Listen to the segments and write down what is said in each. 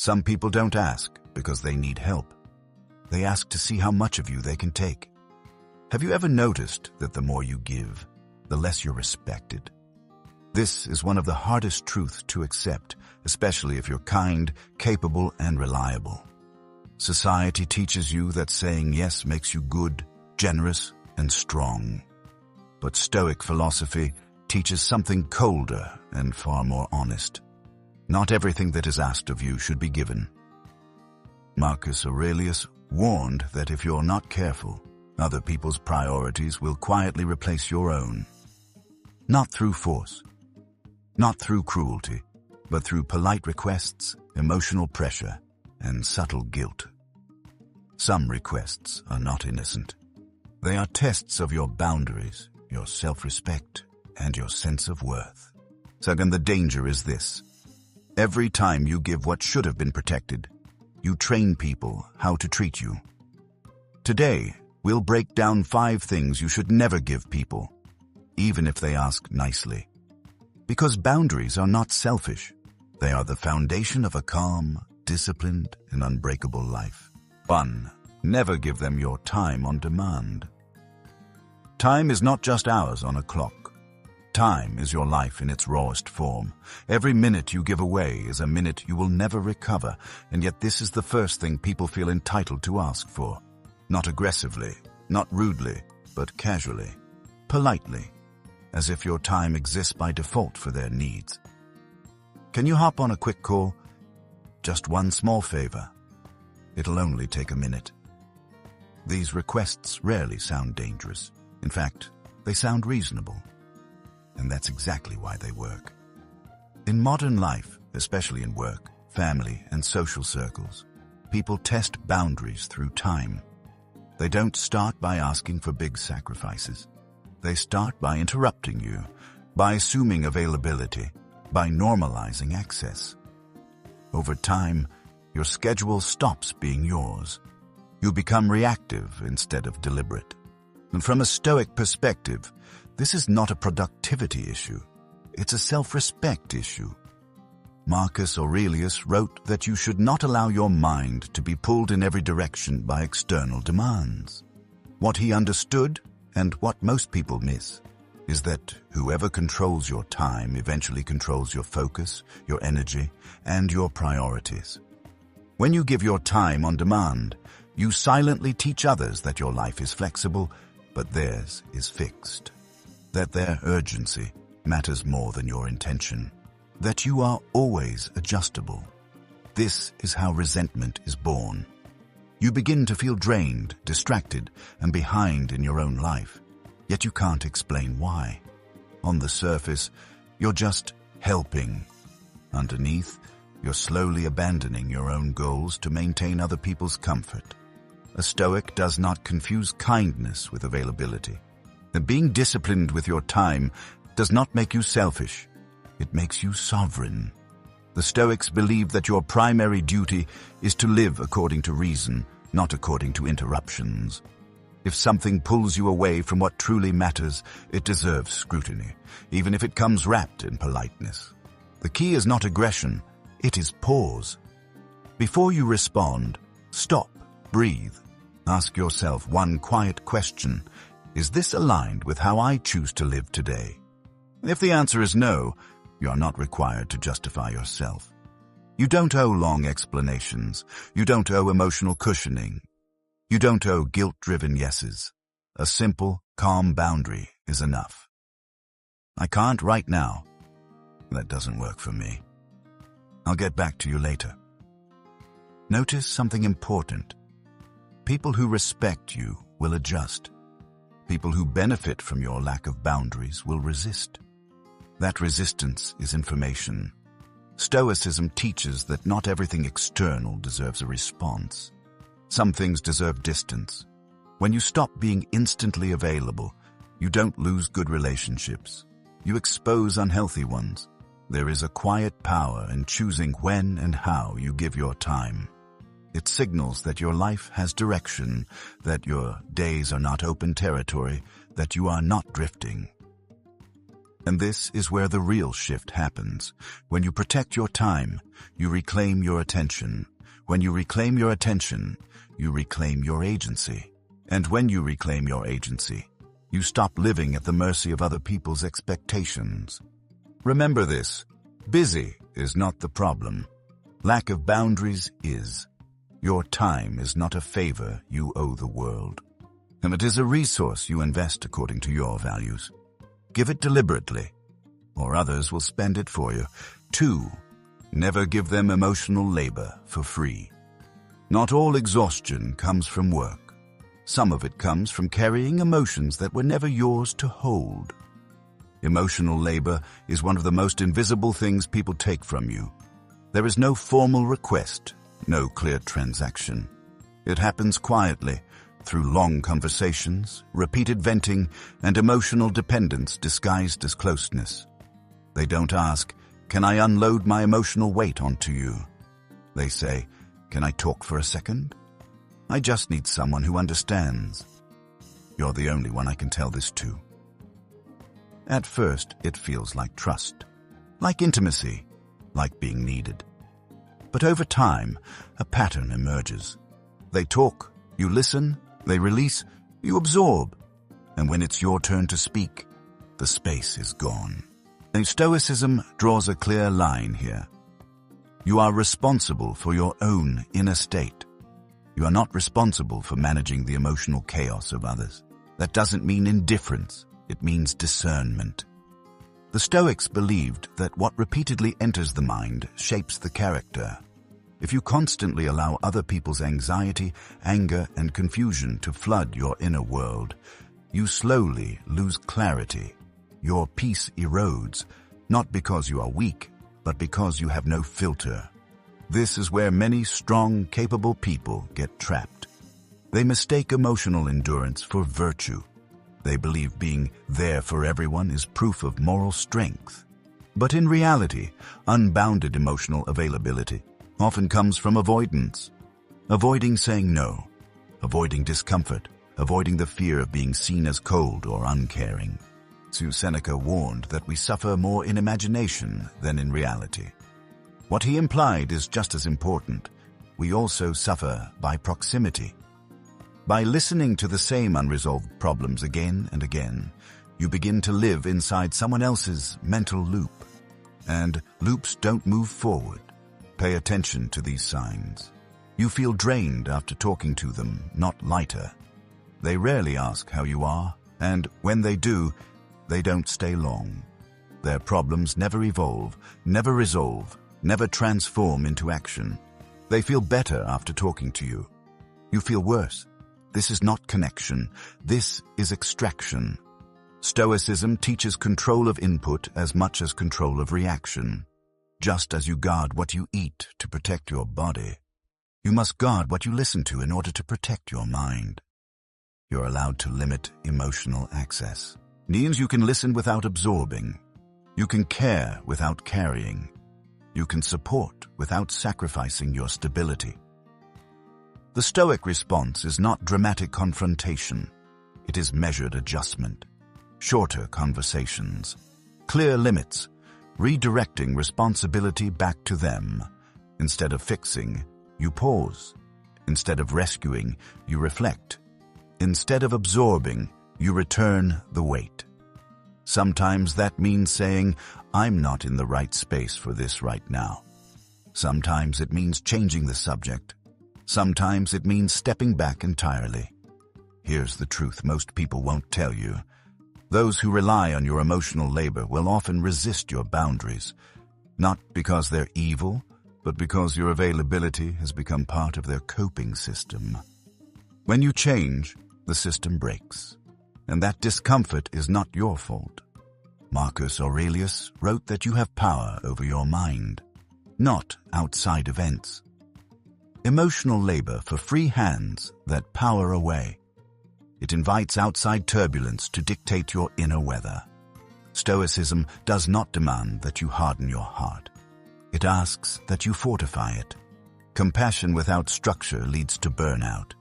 Some people don't ask because they need help. They ask to see how much of you they can take. Have you ever noticed that the more you give, the less you're respected? This is one of the hardest truths to accept, especially if you're kind, capable, and reliable. Society teaches you that saying yes makes you good, generous, and strong. But Stoic philosophy teaches something colder and far more honest. Not everything that is asked of you should be given. Marcus Aurelius warned that if you're not careful, other people's priorities will quietly replace your own. Not through force, not through cruelty, but through polite requests, emotional pressure, and subtle guilt. Some requests are not innocent. They are tests of your boundaries, your self-respect, and your sense of worth. Second, the danger is this. Every time you give what should have been protected, you train people how to treat you. Today, we'll break down 5 things you should never give people, even if they ask nicely. Because boundaries are not selfish. They are the foundation of a calm, disciplined, and unbreakable life. 1. Never give them your time on demand. Time is not just hours on a clock. Time is your life in its rawest form. Every minute you give away is a minute you will never recover, and yet this is the first thing people feel entitled to ask for. Not aggressively, not rudely, but casually, politely, as if your time exists by default for their needs. Can you hop on a quick call? Just one small favor. It'll only take a minute. These requests rarely sound dangerous. In fact, they sound reasonable. And that's exactly why they work. In modern life, especially in work, family, and social circles, people test boundaries through time. They don't start by asking for big sacrifices. They start by interrupting you, by assuming availability, by normalizing access. Over time, your schedule stops being yours. You become reactive instead of deliberate. And from a Stoic perspective, this is not a productivity issue. It's a self-respect issue. Marcus Aurelius wrote that you should not allow your mind to be pulled in every direction by external demands. What he understood, and what most people miss, is that whoever controls your time eventually controls your focus, your energy, and your priorities. When you give your time on demand, you silently teach others that your life is flexible, but theirs is fixed. That their urgency matters more than your intention. That you are always adjustable. This is how resentment is born. You begin to feel drained, distracted, and behind in your own life, yet you can't explain why. On the surface, you're just helping. Underneath, you're slowly abandoning your own goals to maintain other people's comfort. A Stoic does not confuse kindness with availability. And being disciplined with your time does not make you selfish. It makes you sovereign. The Stoics believe that your primary duty is to live according to reason, not according to interruptions. If something pulls you away from what truly matters, it deserves scrutiny, even if it comes wrapped in politeness. The key is not aggression, it is pause. Before you respond, stop, breathe. Ask yourself one quiet question. Is this aligned with how I choose to live today? If the answer is no, you are not required to justify yourself. You don't owe long explanations. You don't owe emotional cushioning. You don't owe guilt-driven yeses. A simple, calm boundary is enough. I can't right now. That doesn't work for me. I'll get back to you later. Notice something important. People who respect you will adjust. People who benefit from your lack of boundaries will resist. That resistance is information. Stoicism teaches that not everything external deserves a response. Some things deserve distance. When you stop being instantly available, you don't lose good relationships. You expose unhealthy ones. There is a quiet power in choosing when and how you give your time. It signals that your life has direction, that your days are not open territory, that you are not drifting. And this is where the real shift happens. When you protect your time, you reclaim your attention. When you reclaim your attention, you reclaim your agency. And when you reclaim your agency, you stop living at the mercy of other people's expectations. Remember this: busy is not the problem. Lack of boundaries is. Your time is not a favor you owe the world, and it is a resource you invest according to your values. Give it deliberately, or others will spend it for you. 2. Never give them emotional labor for free. Not all exhaustion comes from work. Some of it comes from carrying emotions that were never yours to hold. Emotional labor is one of the most invisible things people take from you. There is no formal request, no clear transaction. It happens quietly, through long conversations, repeated venting, and emotional dependence disguised as closeness. They don't ask, "Can I unload my emotional weight onto you?" They say, "Can I talk for a second? I just need someone who understands." You're the only one I can tell this to. At first, it feels like trust, like intimacy, like being needed. But over time, a pattern emerges. They talk, you listen, they release, you absorb. And when it's your turn to speak, the space is gone. And Stoicism draws a clear line here. You are responsible for your own inner state. You are not responsible for managing the emotional chaos of others. That doesn't mean indifference. It means discernment. The Stoics believed that what repeatedly enters the mind shapes the character. If you constantly allow other people's anxiety, anger, and confusion to flood your inner world, you slowly lose clarity. Your peace erodes, not because you are weak, but because you have no filter. This is where many strong, capable people get trapped. They mistake emotional endurance for virtue. They believe being there for everyone is proof of moral strength. But in reality, unbounded emotional availability often comes from avoidance. Avoiding saying no, avoiding discomfort, avoiding the fear of being seen as cold or uncaring. Seneca warned that we suffer more in imagination than in reality. What he implied is just as important. We also suffer by proximity. By listening to the same unresolved problems again and again, you begin to live inside someone else's mental loop. And loops don't move forward. Pay attention to these signs. You feel drained after talking to them, not lighter. They rarely ask how you are, and when they do, they don't stay long. Their problems never evolve, never resolve, never transform into action. They feel better after talking to you. You feel worse. This is not connection. This is extraction. Stoicism teaches control of input as much as control of reaction. Just as you guard what you eat to protect your body, you must guard what you listen to in order to protect your mind. You're allowed to limit emotional access. Means you can listen without absorbing. You can care without carrying. You can support without sacrificing your stability. The Stoic response is not dramatic confrontation. It is measured adjustment, shorter conversations, clear limits, redirecting responsibility back to them. Instead of fixing, you pause. Instead of rescuing, you reflect. Instead of absorbing, you return the weight. Sometimes that means saying, "I'm not in the right space for this right now." Sometimes it means changing the subject. Sometimes it means stepping back entirely. Here's the truth most people won't tell you. Those who rely on your emotional labor will often resist your boundaries, not because they're evil, but because your availability has become part of their coping system. When you change, the system breaks, and that discomfort is not your fault. Marcus Aurelius wrote that you have power over your mind, not outside events. Emotional labor for free hands that power away. It invites outside turbulence to dictate your inner weather. Stoicism does not demand that you harden your heart. It asks that you fortify it. Compassion without structure leads to burnout.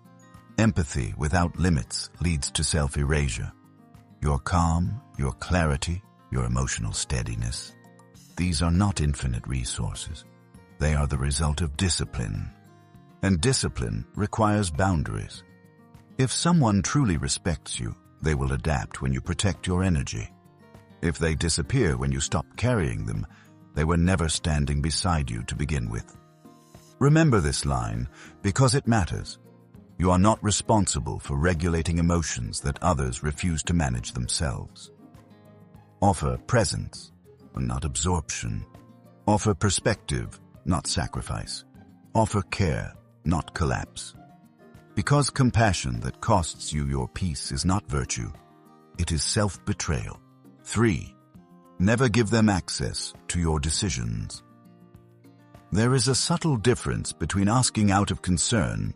Empathy without limits leads to self-erasure. Your calm, your clarity, your emotional steadiness. These are not infinite resources. They are the result of discipline. And discipline requires boundaries. If someone truly respects you, they will adapt when you protect your energy. If they disappear when you stop carrying them, they were never standing beside you to begin with. Remember this line because it matters. You are not responsible for regulating emotions that others refuse to manage themselves. Offer presence, not absorption. Offer perspective, not sacrifice. Offer care, not collapse. Because compassion that costs you your peace is not virtue, it is self-betrayal. 3. Never give them access to your decisions. There is a subtle difference between asking out of concern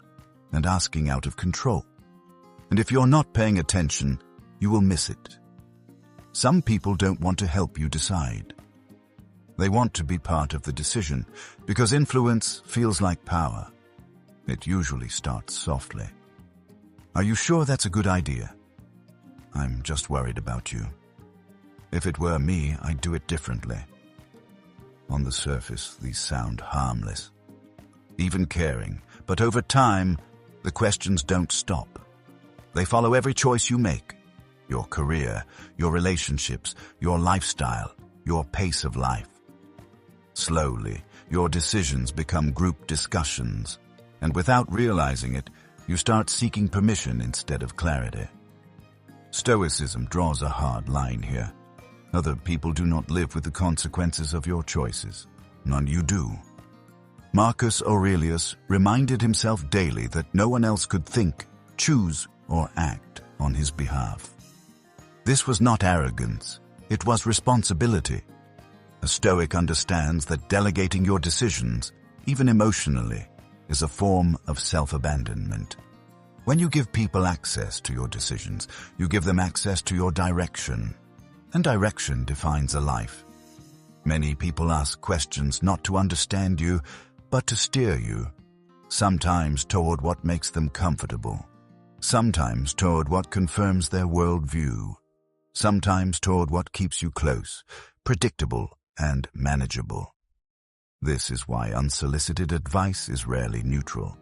and asking out of control. And if you're not paying attention, you will miss it. Some people don't want to help you decide. They want to be part of the decision because influence feels like power. It usually starts softly. Are you sure that's a good idea? I'm just worried about you. If it were me, I'd do it differently. On the surface, these sound harmless, even caring, but over time, the questions don't stop. They follow every choice you make. Your career, your relationships, your lifestyle, your pace of life. Slowly, your decisions become group discussions, and without realizing it, you start seeking permission instead of clarity. Stoicism draws a hard line here. Other people do not live with the consequences of your choices. None you do. Marcus Aurelius reminded himself daily that no one else could think, choose, or act on his behalf. This was not arrogance, it was responsibility. A Stoic understands that delegating your decisions, even emotionally, is a form of self-abandonment. When you give people access to your decisions, you give them access to your direction. And direction defines a life. Many people ask questions not to understand you, but to steer you. Sometimes toward what makes them comfortable. Sometimes toward what confirms their worldview. Sometimes toward what keeps you close, predictable, and manageable. This is why unsolicited advice is rarely neutral.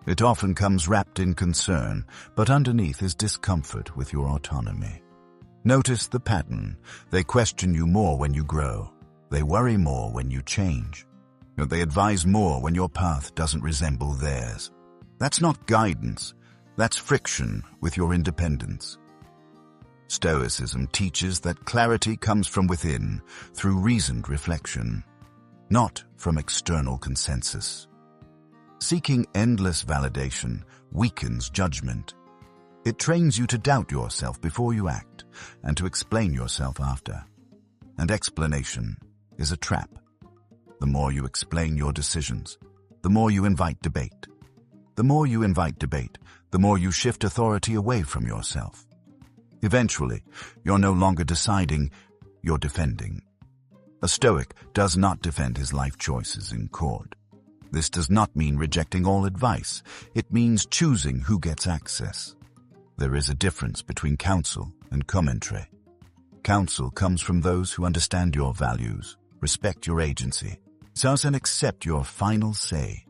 It often comes wrapped in concern, but underneath is discomfort with your autonomy. Notice the pattern. They question you more when you grow. They worry more when you change. They advise more when your path doesn't resemble theirs. That's not guidance. That's friction with your independence. Stoicism teaches that clarity comes from within through reasoned reflection, not from external consensus. Seeking endless validation weakens judgment. It trains you to doubt yourself before you act and to explain yourself after. And explanation is a trap. The more you explain your decisions, the more you invite debate. The more you invite debate, the more you shift authority away from yourself. Eventually, you're no longer deciding, you're defending. A Stoic does not defend his life choices in court. This does not mean rejecting all advice. It means choosing who gets access. There is a difference between counsel and commentary. Counsel comes from those who understand your values, respect your agency, and accept your final say.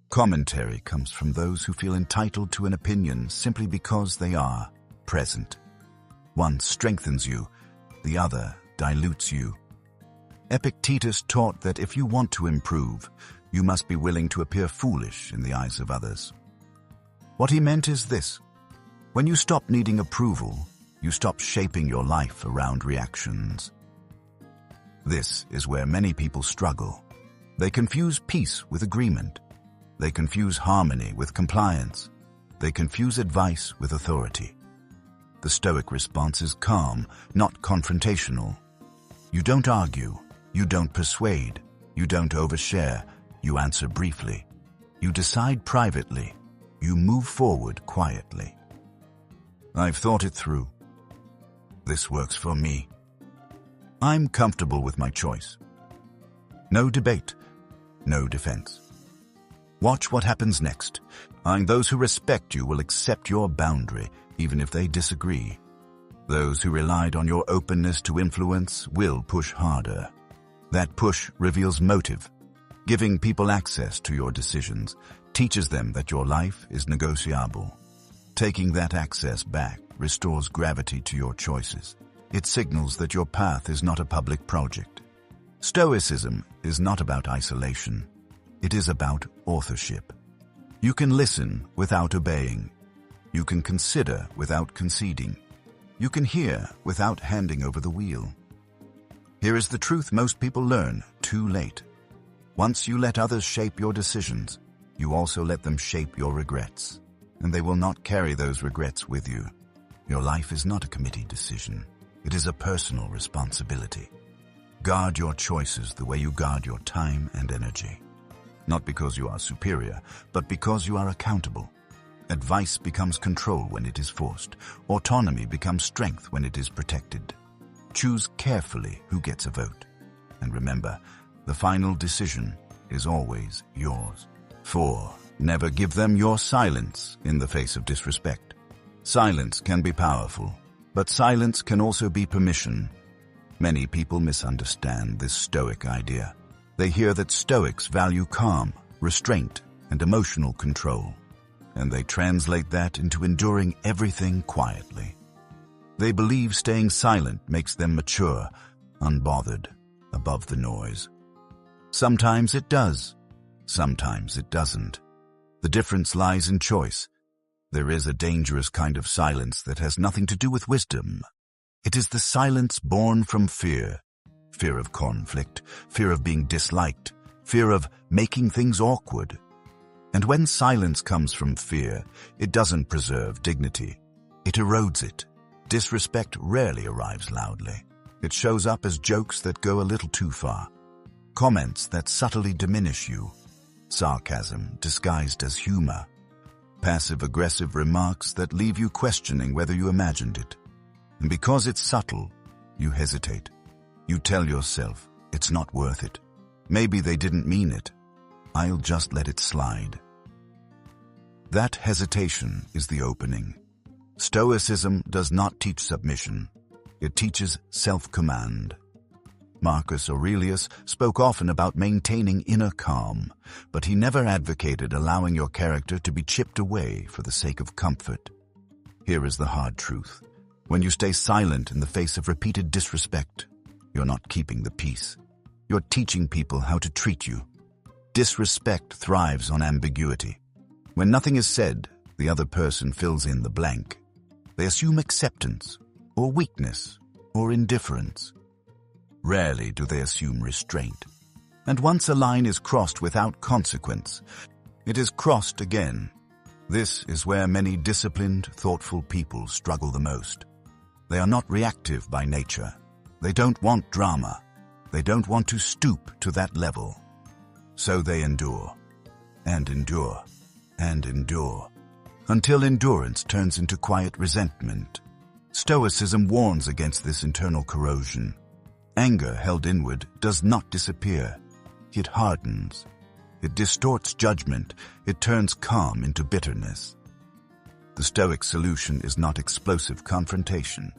Commentary comes from those who feel entitled to an opinion simply because they are present. One strengthens you, the other dilutes you. Epictetus taught that if you want to improve, you must be willing to appear foolish in the eyes of others. What he meant is this: when you stop needing approval, you stop shaping your life around reactions. This is where many people struggle. They confuse peace with agreement. They confuse harmony with compliance. They confuse advice with authority. The Stoic response is calm, not confrontational. You don't argue. You don't persuade. You don't overshare. You answer briefly. You decide privately. You move forward quietly. I've thought it through. This works for me. I'm comfortable with my choice. No debate. No defense. Watch what happens next. And those who respect you will accept your boundary, even if they disagree. Those who relied on your openness to influence will push harder. That push reveals motive. Giving people access to your decisions teaches them that your life is negotiable. Taking that access back restores gravity to your choices. It signals that your path is not a public project. Stoicism is not about isolation. It is about authorship. You can listen without obeying. You can consider without conceding. You can hear without handing over the wheel. Here is the truth most people learn too late. Once you let others shape your decisions, you also let them shape your regrets, and they will not carry those regrets with you. Your life is not a committee decision. It is a personal responsibility. Guard your choices the way you guard your time and energy. Not because you are superior, but because you are accountable. Advice becomes control when it is forced. Autonomy becomes strength when it is protected. Choose carefully who gets a vote. And remember, the final decision is always yours. 4. Never give them your silence in the face of disrespect. Silence can be powerful, but silence can also be permission. Many people misunderstand this Stoic idea. They hear that Stoics value calm, restraint, and emotional control, and they translate that into enduring everything quietly. They believe staying silent makes them mature, unbothered, above the noise. Sometimes it does. Sometimes it doesn't. The difference lies in choice. There is a dangerous kind of silence that has nothing to do with wisdom. It is the silence born from fear. Fear of conflict, fear of being disliked, fear of making things awkward. And when silence comes from fear, it doesn't preserve dignity. It erodes it. Disrespect rarely arrives loudly. It shows up as jokes that go a little too far, comments that subtly diminish you, sarcasm disguised as humor, passive-aggressive remarks that leave you questioning whether you imagined it. And because it's subtle, you hesitate. You tell yourself, it's not worth it. Maybe they didn't mean it. I'll just let it slide. That hesitation is the opening. Stoicism does not teach submission. It teaches self-command. Marcus Aurelius spoke often about maintaining inner calm, but he never advocated allowing your character to be chipped away for the sake of comfort. Here is the hard truth. When you stay silent in the face of repeated disrespect, you're not keeping the peace. You're teaching people how to treat you. Disrespect thrives on ambiguity. When nothing is said, the other person fills in the blank. They assume acceptance, or weakness, or indifference. Rarely do they assume restraint. And once a line is crossed without consequence, it is crossed again. This is where many disciplined, thoughtful people struggle the most. They are not reactive by nature. They don't want drama. They don't want to stoop to that level. So they endure, and endure, and endure, until endurance turns into quiet resentment. Stoicism warns against this internal corrosion. Anger held inward does not disappear. It hardens. It distorts judgment. It turns calm into bitterness. The Stoic solution is not explosive confrontation.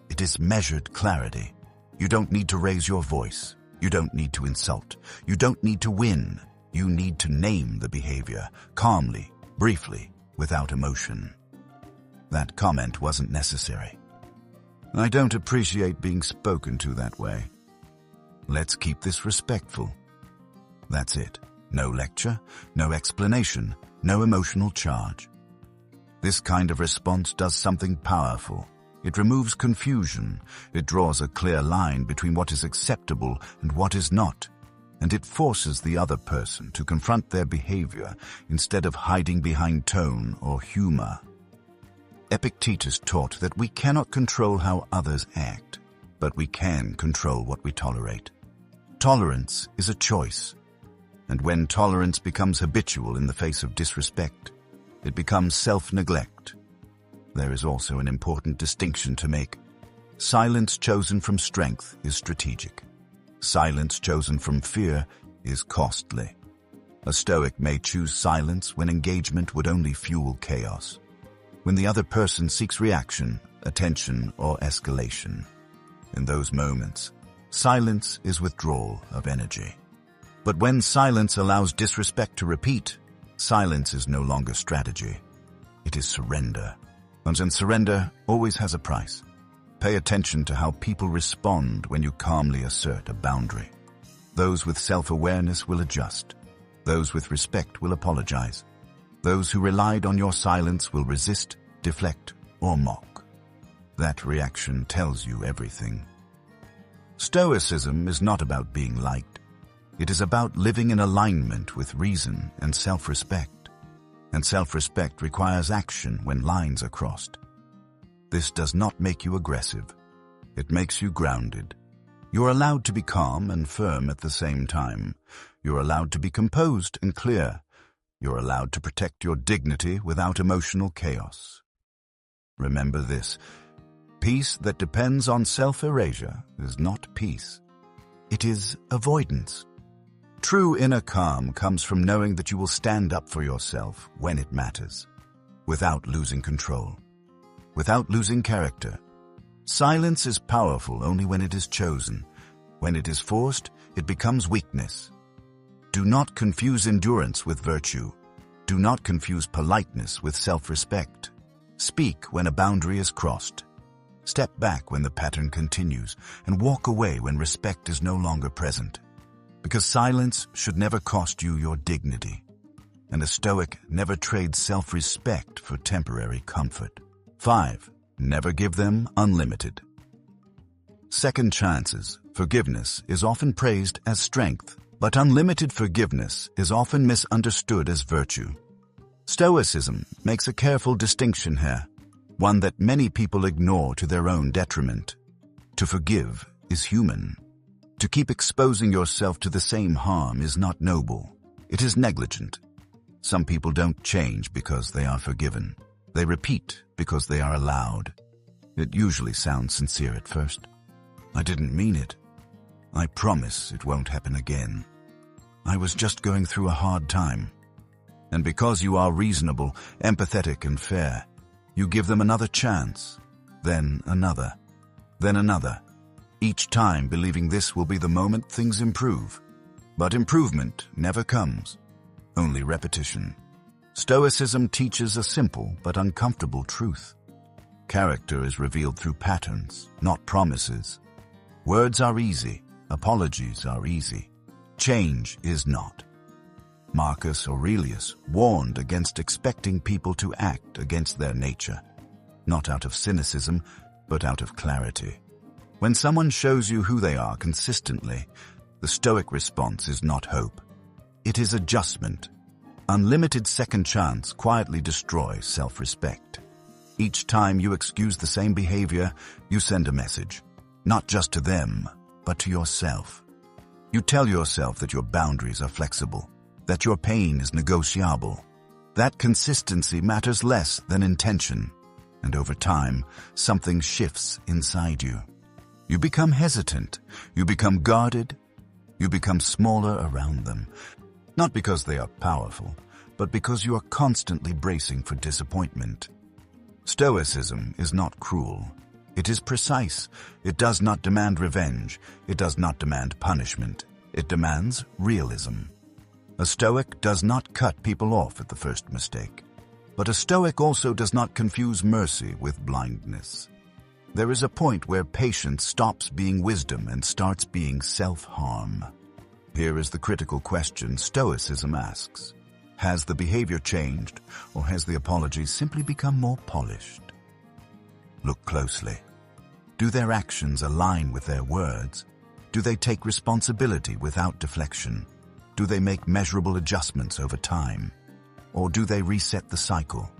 It is measured clarity. You don't need to raise your voice. You don't need to insult. You don't need to win. You need to name the behavior, calmly, briefly, without emotion. That comment wasn't necessary. I don't appreciate being spoken to that way. Let's keep this respectful. That's it. No lecture, no explanation, no emotional charge. This kind of response does something powerful. It removes confusion. It draws a clear line between what is acceptable and what is not. And it forces the other person to confront their behavior instead of hiding behind tone or humor. Epictetus taught that we cannot control how others act, but we can control what we tolerate. Tolerance is a choice. And when tolerance becomes habitual in the face of disrespect, it becomes self-neglect. There is also an important distinction to make. Silence chosen from strength is strategic. Silence chosen from fear is costly. A Stoic may choose silence when engagement would only fuel chaos. when the other person seeks reaction, attention, or escalation. In those moments, silence is withdrawal of energy. But when silence allows disrespect to repeat, silence is no longer strategy. It is surrender. And surrender always has a price. Pay attention to how people respond when you calmly assert a boundary. Those with self-awareness will adjust. Those with respect will apologize. Those who relied on your silence will resist, deflect, or mock. That reaction tells you everything. Stoicism is not about being liked. It is about living in alignment with reason and self-respect. And self-respect requires action when lines are crossed. This does not make you aggressive. It makes you grounded. You're allowed to be calm and firm at the same time. You're allowed to be composed and clear. You're allowed to protect your dignity without emotional chaos. Remember this: peace that depends on self-erasure is not peace. It is avoidance. True inner calm comes from knowing that you will stand up for yourself when it matters, without losing control, without losing character. Silence is powerful only when it is chosen. When it is forced, it becomes weakness. Do not confuse endurance with virtue. Do not confuse politeness with self-respect. Speak when a boundary is crossed. Step back when the pattern continues, and walk away when respect is no longer present. Because silence should never cost you your dignity. And a Stoic never trades self-respect for temporary comfort. 5. Never give them unlimited. Second chances. Forgiveness is often praised as strength, but unlimited forgiveness is often misunderstood as virtue. Stoicism makes a careful distinction here, one that many people ignore to their own detriment. To forgive is human. To keep exposing yourself to the same harm is not noble. It is negligent. Some people don't change because they are forgiven. They repeat because they are allowed. It usually sounds sincere at first. I didn't mean it. I promise it won't happen again. I was just going through a hard time. And because you are reasonable, empathetic, and fair, you give them another chance, then another, then another, each time believing this will be the moment things improve. But improvement never comes, only repetition. Stoicism teaches a simple but uncomfortable truth. Character is revealed through patterns, not promises. Words are easy, apologies are easy. Change is not. Marcus Aurelius warned against expecting people to act against their nature, not out of cynicism, but out of clarity. When someone shows you who they are consistently, the Stoic response is not hope. It is adjustment. Unlimited second chance quietly destroys self-respect. Each time you excuse the same behavior, you send a message, not just to them, but to yourself. You tell yourself that your boundaries are flexible, that your pain is negotiable. That consistency matters less than intention, and over time, something shifts inside you. You become hesitant, you become guarded, you become smaller around them, not because they are powerful, but because you are constantly bracing for disappointment. Stoicism is not cruel. It is precise. It does not demand revenge. It does not demand punishment. It demands realism. A Stoic does not cut people off at the first mistake. But a Stoic also does not confuse mercy with blindness. There is a point where patience stops being wisdom and starts being self-harm. Here is the critical question Stoicism asks. Has the behavior changed, or has the apology simply become more polished? Look closely. Do their actions align with their words? Do they take responsibility without deflection? Do they make measurable adjustments over time? Or do they reset the cycle?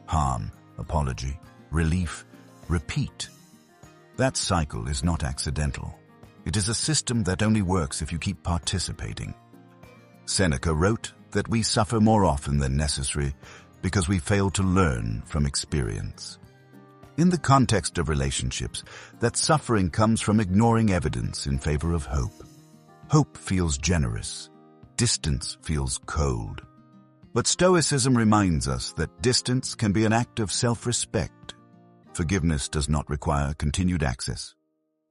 Harm, apology, relief, repeat. That cycle is not accidental. It is a system that only works if you keep participating. Seneca wrote that we suffer more often than necessary because we fail to learn from experience. In the context of relationships, that suffering comes from ignoring evidence in favor of hope. Hope feels generous. Distance feels cold. But Stoicism reminds us that distance can be an act of self-respect. Forgiveness does not require continued access.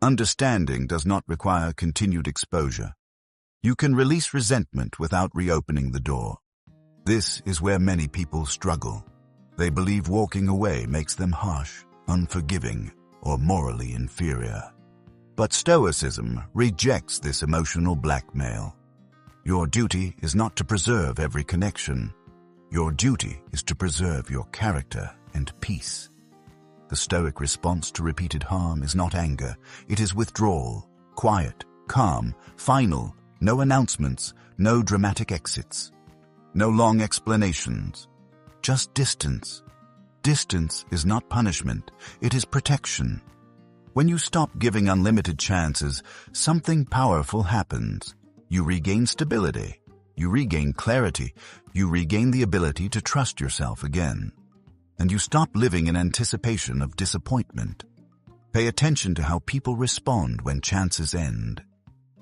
Understanding does not require continued exposure. You can release resentment without reopening the door. This is where many people struggle. They believe walking away makes them harsh, unforgiving, or morally inferior. But Stoicism rejects this emotional blackmail. Your duty is not to preserve every connection. Your duty is to preserve your character and peace. The Stoic response to repeated harm is not anger. It is withdrawal, quiet, calm, final, no announcements, no dramatic exits, no long explanations, just distance. Distance is not punishment, it is protection. When you stop giving unlimited chances, something powerful happens. You regain stability, you regain clarity, you regain the ability to trust yourself again. And you stop living in anticipation of disappointment. Pay attention to how people respond when chances end.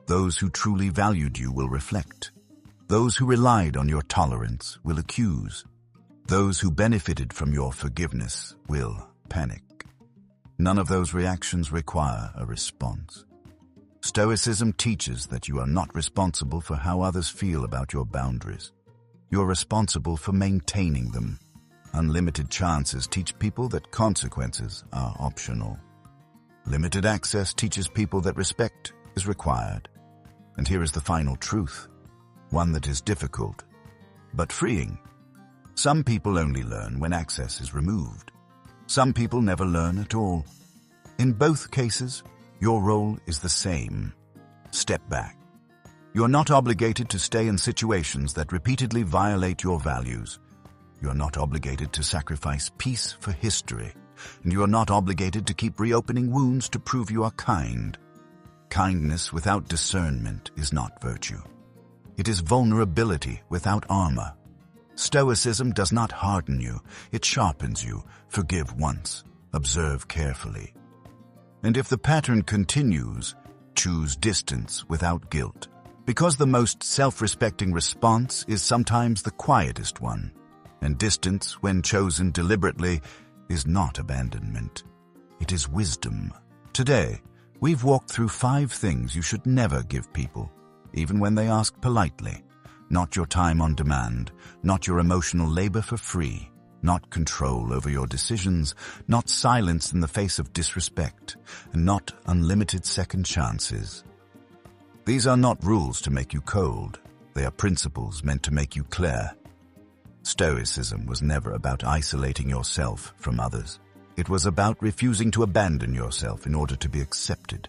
Those who truly valued you will reflect. Those who relied on your tolerance will accuse. Those who benefited from your forgiveness will panic. None of those reactions require a response. Stoicism teaches that you are not responsible for how others feel about your boundaries. You're responsible for maintaining them. Unlimited chances teach people that consequences are optional. Limited access teaches people that respect is required. And here is the final truth, one that is difficult, but freeing. Some people only learn when access is removed. Some people never learn at all. In both cases, your role is the same. Step back. You're not obligated to stay in situations that repeatedly violate your values. You're not obligated to sacrifice peace for history, and you are not obligated to keep reopening wounds to prove you are kind. Kindness without discernment is not virtue. It is vulnerability without armor. Stoicism does not harden you, it sharpens you. Forgive once, observe carefully. And if the pattern continues, choose distance without guilt, because the most self-respecting response is sometimes the quietest one. And distance, when chosen deliberately, is not abandonment. It is wisdom. Today, we've walked through 5 things you should never give people, even when they ask politely. Not your time on demand, not your emotional labor for free, not control over your decisions, not silence in the face of disrespect, and not unlimited second chances. These are not rules to make you cold. They are principles meant to make you clear. Stoicism was never about isolating yourself from others. It was about refusing to abandon yourself in order to be accepted.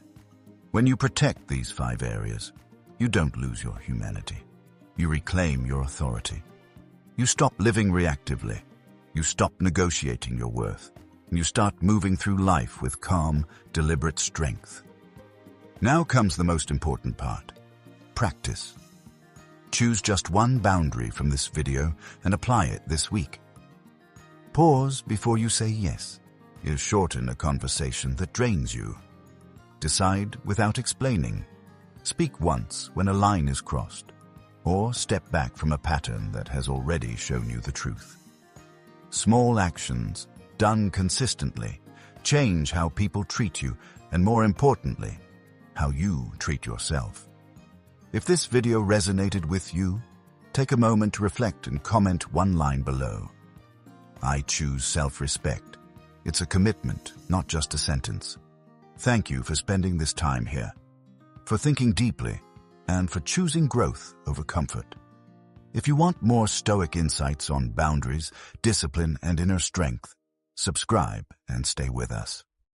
When you protect these 5 areas, you don't lose your humanity. You reclaim your authority. You stop living reactively. You stop negotiating your worth. And you start moving through life with calm, deliberate strength. Now comes the most important part. Practice. Choose just one boundary from this video and apply it this week. Pause before you say yes. Shorten a conversation that drains you. Decide without explaining. Speak once when a line is crossed, or step back from a pattern that has already shown you the truth. Small actions, done consistently, change how people treat you, and more importantly, how you treat yourself. If this video resonated with you, take a moment to reflect and comment one line below. I choose self-respect. It's a commitment, not just a sentence. Thank you for spending this time here, for thinking deeply, and for choosing growth over comfort. If you want more Stoic insights on boundaries, discipline, and inner strength, subscribe and stay with us.